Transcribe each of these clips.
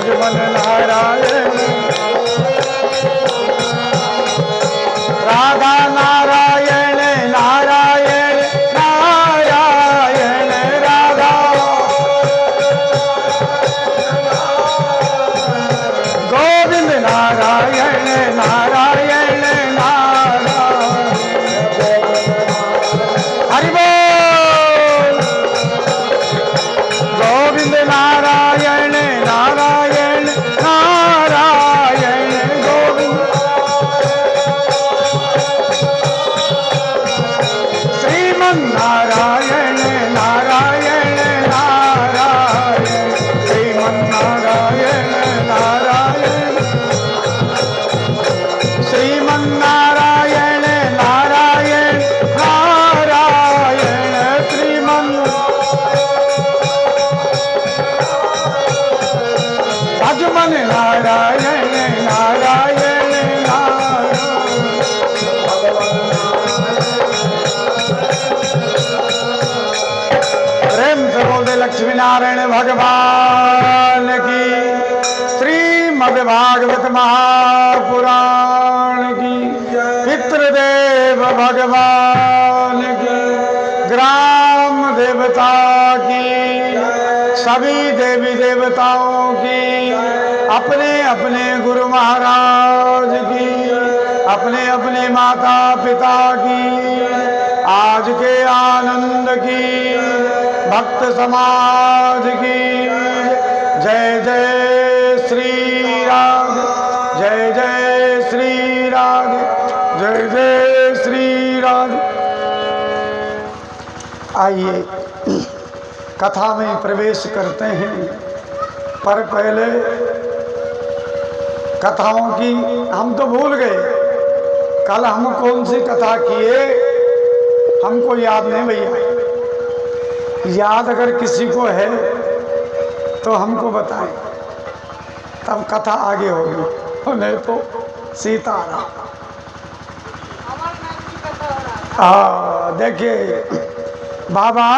भजमन नारायण राधा नारायण नारायण नारायण राधा गोविंद नारायण नारायण नारायण हरि बोल गोविंद नारायण नारायण नारायण गोविंद श्रीमन नारायण नारायण नारायण श्रीमन नारायण नारायण श्रीमन नारायण नारायण नारायण श्रीमन भजमन नारायण नारायण नारायण प्रेम से बोल दे लक्ष्मी नारायण भगवान की श्रीमद्भागवत महापुराण की पितृदेव भगवान की ग्राम देवता की सभी देवी देवताओं की अपने अपने गुरु महाराज की अपने अपने माता पिता की आज के आनंद की भक्त समाज की जय जय श्री राम जय जय श्री राम जय जय श्री राम। आइए कथा में प्रवेश करते हैं, पर पहले कथाओं की हम तो भूल गए। कल हम कौन सी कथा किए हमको याद नहीं भैया। याद अगर किसी को है तो हमको बताएं, तब कथा आगे होगी, नहीं तो सीताराम। हाँ देखिए, बाबा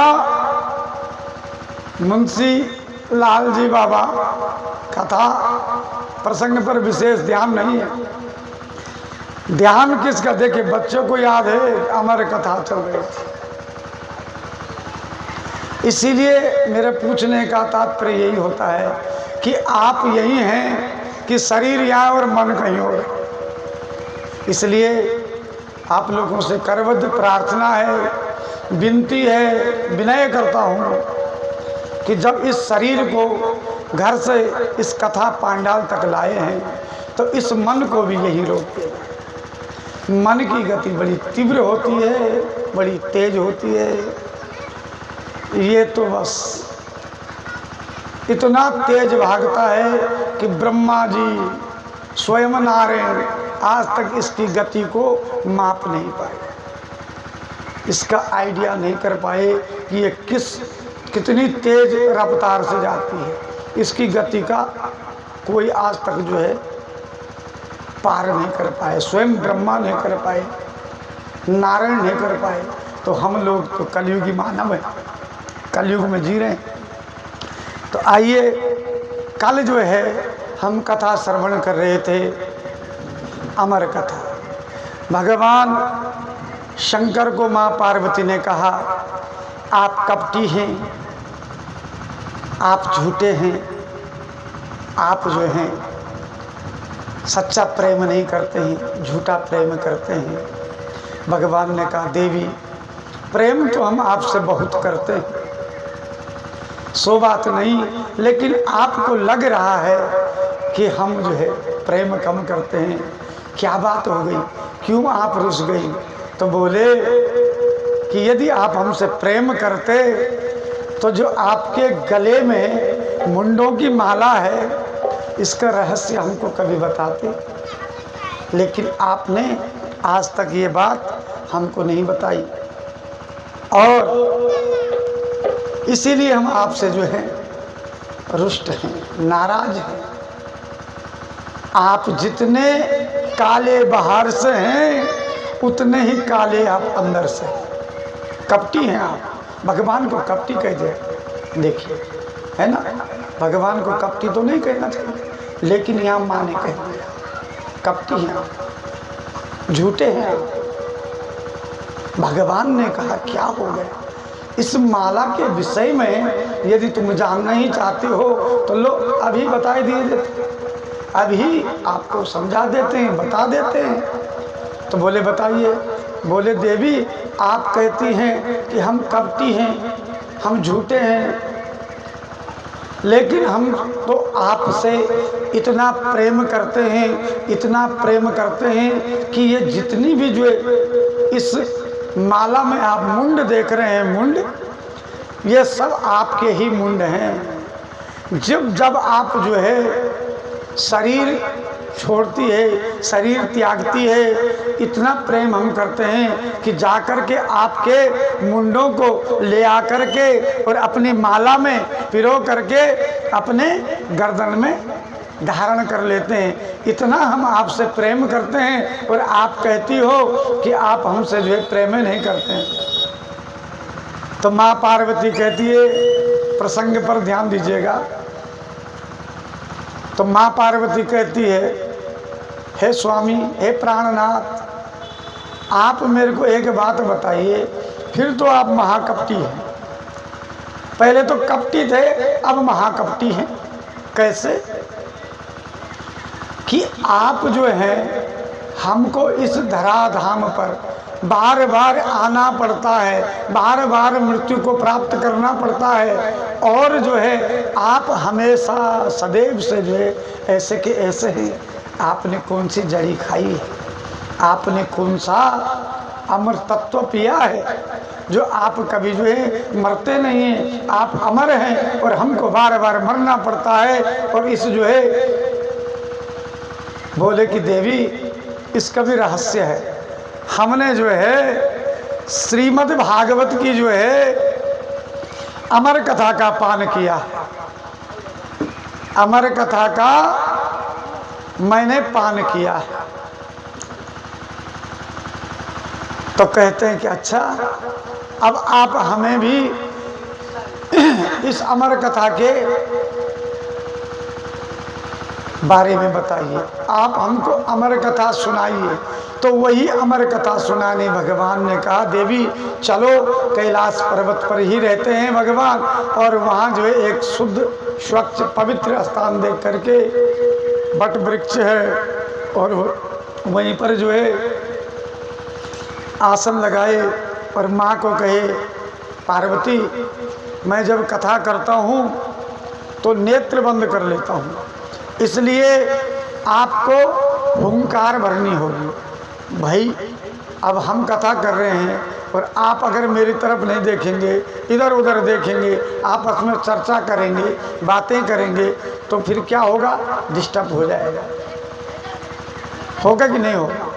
मुंशी लाल जी बाबा कथा प्रसंग पर विशेष ध्यान नहीं है। ध्यान किसका? देखिए बच्चों को याद है अमर कथा चल रही थी, इसीलिए मेरे पूछने का तात्पर्य यही होता है कि आप यही हैं कि शरीर यहाँ और मन कहीं और। इसलिए आप लोगों से करबद्ध प्रार्थना है, विनती है, विनय करता हूँ कि जब इस शरीर को घर से इस कथा पांडाल तक लाए हैं तो इस मन को भी यही रोके। मन की गति बड़ी तीव्र होती है, बड़ी तेज होती है। ये तो बस इतना तेज भागता है कि ब्रह्मा जी स्वयं नारायण आज तक इसकी गति को माप नहीं पाए, इसका आइडिया नहीं कर पाए कि ये कितनी तेज रफ्तार से जाती है। इसकी गति का कोई आज तक जो है पार नहीं कर पाए, स्वयं ब्रह्मा नहीं कर पाए, नारायण नहीं कर पाए। तो हम लोग तो कलयुगी मानव हैं, कलयुग में जी रहे हैं। तो आइए, कल जो है हम कथा श्रवण कर रहे थे, अमर कथा। भगवान शंकर को माँ पार्वती ने कहा, आप कपटी हैं, आप झूठे हैं, आप जो हैं सच्चा प्रेम नहीं करते हैं, झूठा प्रेम करते हैं। भगवान ने कहा, देवी प्रेम तो हम आपसे बहुत करते हैं, सो बात नहीं, लेकिन आपको लग रहा है कि हम जो है प्रेम कम करते हैं। क्या बात हो गई, क्यों आप रुस गई? तो बोले कि यदि आप हमसे प्रेम करते तो जो आपके गले में मुंडों की माला है इसका रहस्य हमको कभी बताते, लेकिन आपने आज तक ये बात हमको नहीं बताई, और इसीलिए हम आपसे जो है रुष्ट हैं, नाराज हैं। आप जितने काले बाहर से हैं उतने ही काले आप अंदर से। कपटी हैं आप, भगवान को कपटी कह दे, देखिए है ना। भगवान को कपटी तो नहीं कहना चाहिए, लेकिन यहाँ माँ ने कह दिया कपटी हैं आप, झूठे हैं आप। भगवान ने कहा क्या हो गया, इस माला के विषय में यदि तुम जानना ही चाहते हो तो लो अभी बता दिए देते, अभी आपको समझा देते हैं, बता देते हैं। तो बोले बताइए। बोले देवी आप कहती हैं कि हम कपटी हैं, हम झूठे हैं, लेकिन हम तो आपसे इतना प्रेम करते हैं, इतना प्रेम करते हैं कि ये जितनी भी जो इस माला में आप मुंड देख रहे हैं, मुंड, ये सब आपके ही मुंड हैं। जब आप जो है शरीर छोड़ती है, शरीर त्यागती है, इतना प्रेम हम करते हैं कि जाकर के आपके मुंडों को ले आकर के और अपनी माला में पिरो करके अपने गर्दन में धारण कर लेते हैं। इतना हम आपसे प्रेम करते हैं और आप कहती हो कि आप हमसे जो है प्रेम नहीं करते हैं। तो माँ पार्वती कहती है, प्रसंग पर ध्यान दीजिएगा। तो माँ पार्वती कहती है, हे स्वामी, हे प्राणनाथ, आप मेरे को एक बात बताइए, फिर तो आप महाकपटी हैं, पहले तो कपटी थे अब महाकपटी हैं। कैसे? कि आप जो है हमको इस धराधाम पर बार बार आना पड़ता है, बार बार मृत्यु को प्राप्त करना पड़ता है, और जो है आप हमेशा सदैव से जो है ऐसे के ऐसे हैं। आपने कौन सी जड़ी खाई है, आपने कौन सा अमर तत्व पिया है जो आप कभी जो है मरते नहीं हैं, आप अमर हैं और हमको बार बार मरना पड़ता है। और इस जो है बोले कि देवी इसका भी रहस्य है। हमने जो है श्रीमद् भागवत की जो है अमर कथा का पान किया, अमर कथा का मैंने पान किया। तो कहते हैं कि अच्छा, अब आप हमें भी इस अमर कथा के बारे में बताइए, आप हमको अमर कथा सुनाइए। तो वही अमर कथा सुनाने भगवान ने कहा, देवी चलो, कैलाश पर्वत पर ही रहते हैं भगवान, और वहाँ जो है एक शुद्ध स्वच्छ पवित्र स्थान देख करके वट वृक्ष है, और वहीं पर जो है आसन लगाए और माँ को कहे, पार्वती मैं जब कथा करता हूँ तो नेत्र बंद कर लेता हूँ, इसलिए आपको हुंकार भरनी होगी। भाई अब हम कथा कर रहे हैं और आप अगर मेरी तरफ नहीं देखेंगे, इधर उधर देखेंगे, आपस में चर्चा करेंगे, बातें करेंगे, तो फिर क्या होगा, डिस्टर्ब हो जाएगा। होगा कि नहीं होगा?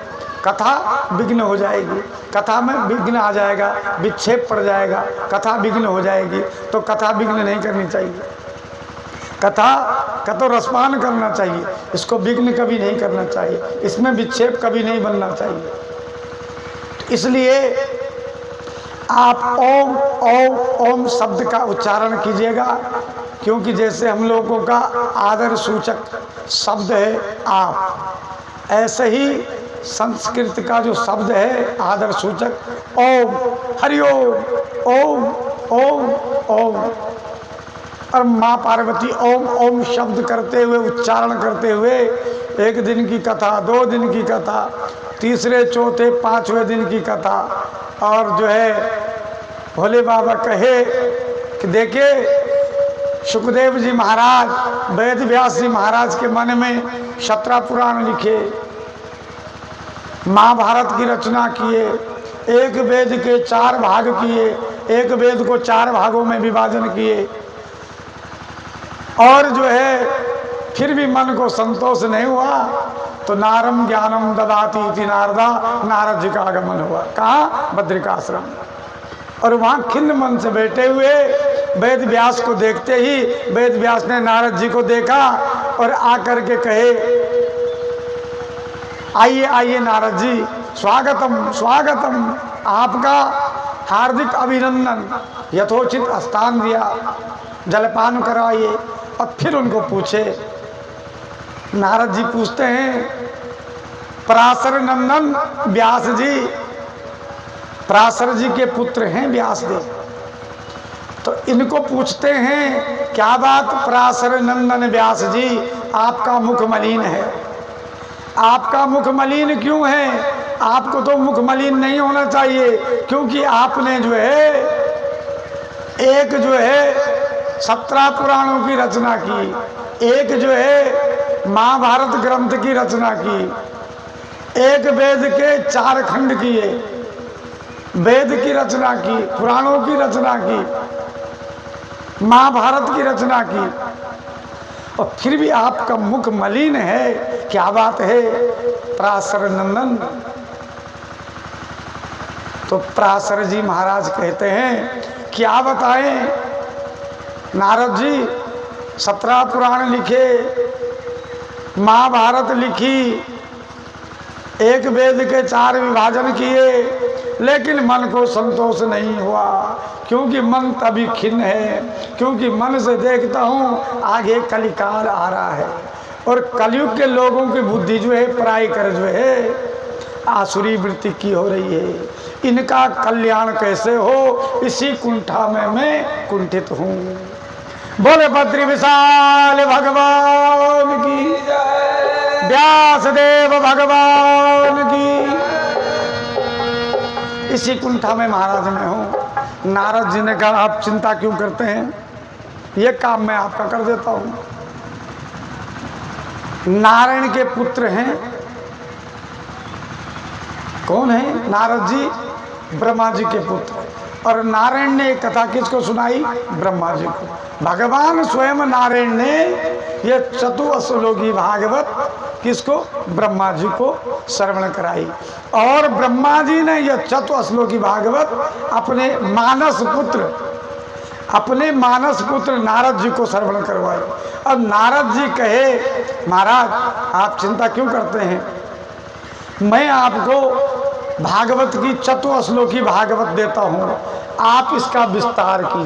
कथा विघ्न हो जाएगी, कथा में विघ्न आ जाएगा, विक्षेप पड़ जाएगा, कथा विघ्न हो जाएगी। तो कथा विघ्न नहीं करनी चाहिए, कथा का तो रसपान करना चाहिए, इसको विघ्न कभी नहीं करना चाहिए, इसमें विक्षेप कभी नहीं बनना चाहिए। इसलिए आप ओम ओम ओम शब्द का उच्चारण कीजिएगा, क्योंकि जैसे हम लोगों का आदर सूचक शब्द है आप, ऐसे ही संस्कृत का जो शब्द है आदर सूचक ओम, हरिओम, ओम ओम ओम। और माँ पार्वती ओम ओम शब्द करते हुए, उच्चारण करते हुए, एक दिन की कथा, 2 दिन की कथा, तीसरे चौथे 5वें दिन की कथा। और जो है भोले बाबा कहे कि देखिए सुखदेव जी महाराज वेद व्यास जी महाराज के मन में 17 पुराण लिखे, महाभारत की रचना किए, एक वेद के 4 भाग किए, एक वेद को 4 भागों में विभाजन किए, और जो है फिर भी मन को संतोष नहीं हुआ तो नारम ज्ञानम ददाति इति नारदा, नारद जी का आगमन हुआ। कहाँ? बद्रिकाश्रम। और वहाँ खिन्न मन से बैठे हुए वेद व्यास को देखते ही वेद व्यास ने नारद जी को देखा और आकर के कहे, आइए आइए नारद जी, स्वागतम स्वागतम, आपका हार्दिक अभिनंदन। यथोचित स्थान दिया, जलपान कराइए, और फिर उनको पूछे। नारद जी पूछते हैं, पराशर नंदन व्यास जी, पराशर जी के पुत्र हैं व्यासदेव, तो इनको पूछते हैं, क्या बात पराशर नंदन व्यास जी, आपका मुख मलिन है, आपका मुख मलिन क्यों है? आपको तो मुख मलिन नहीं होना चाहिए, क्योंकि आपने जो है एक जो है 17 पुराणों की रचना की, एक जो है महाभारत ग्रंथ की रचना की, एक वेद के 4 खंड किए, वेद की रचना की, पुराणों की रचना की, महाभारत की रचना की, और फिर भी आपका मुख मलिन है, क्या बात है पराशर नंदन? तो पराशर जी महाराज कहते हैं, क्या बताएं नारद जी, 17 पुराण लिखे, महाभारत लिखी, एक वेद के 4 विभाजन किए, लेकिन मन को संतोष नहीं हुआ, क्योंकि मन तभी खिन्न है, क्योंकि मन से देखता हूँ आगे कलिकाल आ रहा है, और कलयुग के लोगों की बुद्धि जो है पराई कर जो है आसुरी वृत्ति की हो रही है, इनका कल्याण कैसे हो, इसी कुंठा में मैं कुंठित हूँ। बोले बद्री विशाल भगवान की, व्यासदेव भगवान की। इसी कुंठा में महाराज में हूँ। नारद जी ने कहा, आप चिंता क्यों करते हैं, ये काम मैं आपका कर देता हूँ। नारायण के पुत्र हैं, कौन है? नारद जी ब्रह्मा जी के पुत्र, और नारायण ने एक कथा किसको सुनाई? ब्रह्मा जी को। भगवान स्वयं नारायण ने ये चतुश्लोकी भागवत किसको? ब्रह्मा जी को श्रवण कराई, और ब्रह्मा जी ने यह चतुश्लोकी भागवत अपने मानस पुत्र नारद जी को श्रवण करवाई। अब नारद जी कहे, महाराज आप चिंता क्यों करते हैं, मैं आपको भागवत की चतुश्लोकी भागवत देता हूँ, आप इसका विस्तार कीजिए।